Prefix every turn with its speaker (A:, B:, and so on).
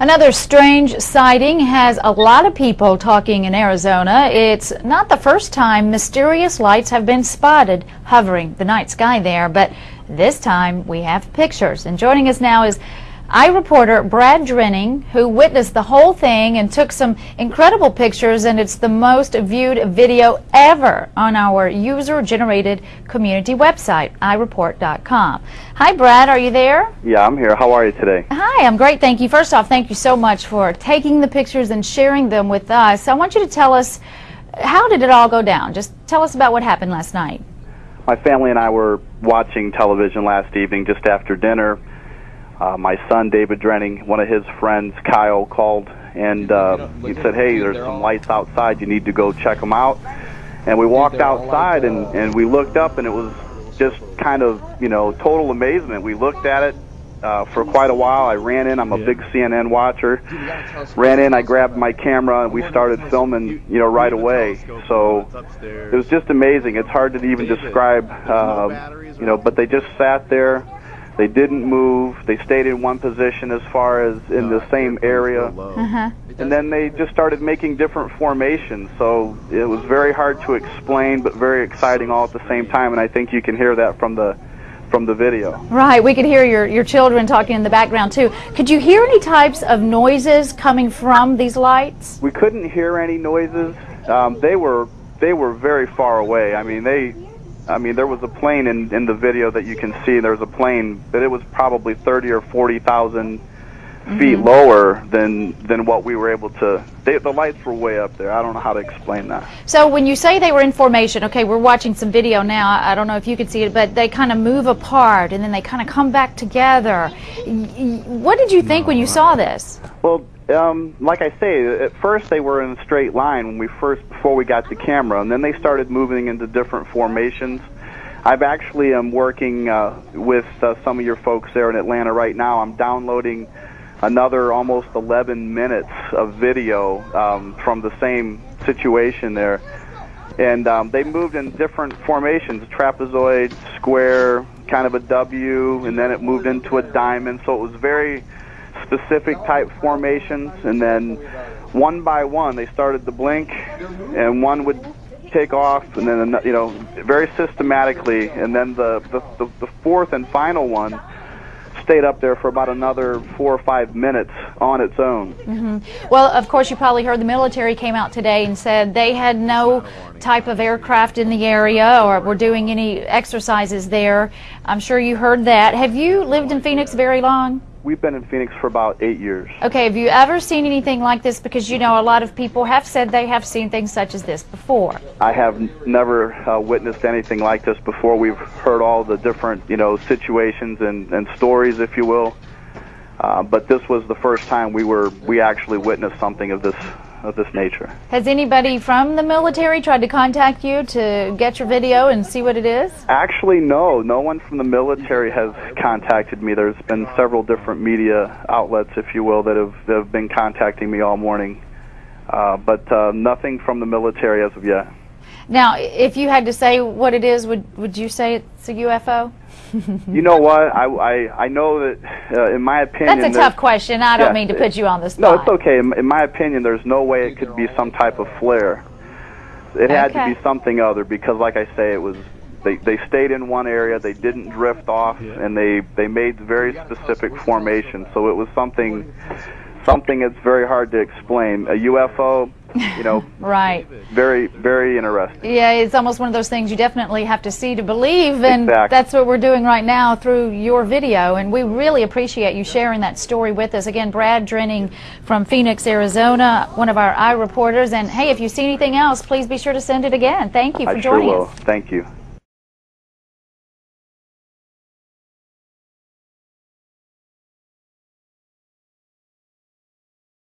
A: Another strange sighting has a lot of people talking in Arizona. It's not the first time mysterious lights have been spotted hovering the night sky there, but this time we have pictures. And joining us now is iReporter Brad Drenning, who witnessed the whole thing and took some incredible pictures, and it's the most viewed video ever on our user-generated community website, iReport.com. Hi, Brad, are you there?
B: Yeah, I'm here. How are you today?
A: Hi, I'm great, thank you. First off, thank you so much for taking the pictures and sharing them with us. I want you to tell us, how did it all go down? Just tell us about what happened last night.
B: My family and I were watching television last evening just after dinner. My son, David Drenning, one of his friends, Kyle, called and he said, hey, there's some lights outside. You need to go check them out. And we walked outside and we looked up, and it was just kind of, total amazement. We looked at it for quite a while. I ran in. I'm a big CNN watcher. Ran in, I grabbed my camera, and we started filming, right away. So it was just amazing. It's hard to even describe, but they just sat there. They didn't move. They stayed in one position as far as in the same area. And then they just started making different formations. So it was very hard to explain, but very exciting all at the same time. And I think you can hear that from the video. Right.
A: We could hear your children talking in the background, too. Could you hear any types of noises coming from these lights?
B: We couldn't hear any noises. They were very far away. I mean, there was a plane in the video that you can see. There was a plane, but it was probably 30 or 40,000 feet lower than what we were able to. The lights were way up there. I don't know how to explain that.
A: So when you say they were in formation, okay, we're watching some video now. I don't know if you can see it, but they kind of move apart and then they kind of come back together. What did you think when you saw this?
B: Well, like I say, at first they were in a straight line before we got the camera, and then they started moving into different formations. I've actually am working with some of your folks there in Atlanta right now. I'm downloading another almost 11 minutes of video from the same situation there, and they moved in different formations: trapezoid, square, kind of a W, and then it moved into a diamond. So it was very specific type formations, and then one by one they started to blink, and one would take off, and then very systematically, and then the fourth and final one stayed up there for about another 4 or 5 minutes on its own.
A: Well, of course, you probably heard the military came out today and said they had no type of aircraft in the area or were doing any exercises there. I'm sure you heard that. Have you lived in Phoenix very long?
B: We've been in Phoenix for about 8 years.
A: Okay, have you ever seen anything like this? Because a lot of people have said they have seen things such as this before.
B: I have never witnessed anything like this before. We've heard all the different, situations and stories, if you will. But this was the first time we actually witnessed something of this nature.
A: Has anybody from the military tried to contact you to get your video and see what it is?
B: Actually, no. No one from the military has contacted me. There's been several different media outlets, if you will, that have been contacting me all morning. But nothing from the military as of yet.
A: Now, if you had to say what it is, would you say it's a UFO?
B: You know what? I know that, in my opinion...
A: That's a tough question. I don't mean to put you on the spot.
B: No, it's okay. In my opinion, there's no way it could be some type of flare. It had to be something other, because, like I say, it was... They stayed in one area, they didn't drift off, and they made very specific formations. So it was something that's very hard to explain. A UFO...
A: right.
B: Very, very interesting.
A: Yeah, it's almost one of those things you definitely have to see to believe, and
B: exactly.
A: That's what we're doing right now through your video, and we really appreciate you sharing that story with us. Again, Brad Drenning from Phoenix, Arizona, one of our iReporters, and hey, if you see anything else, please be sure to send it again. Thank you for joining us.
B: I sure will. Thank you.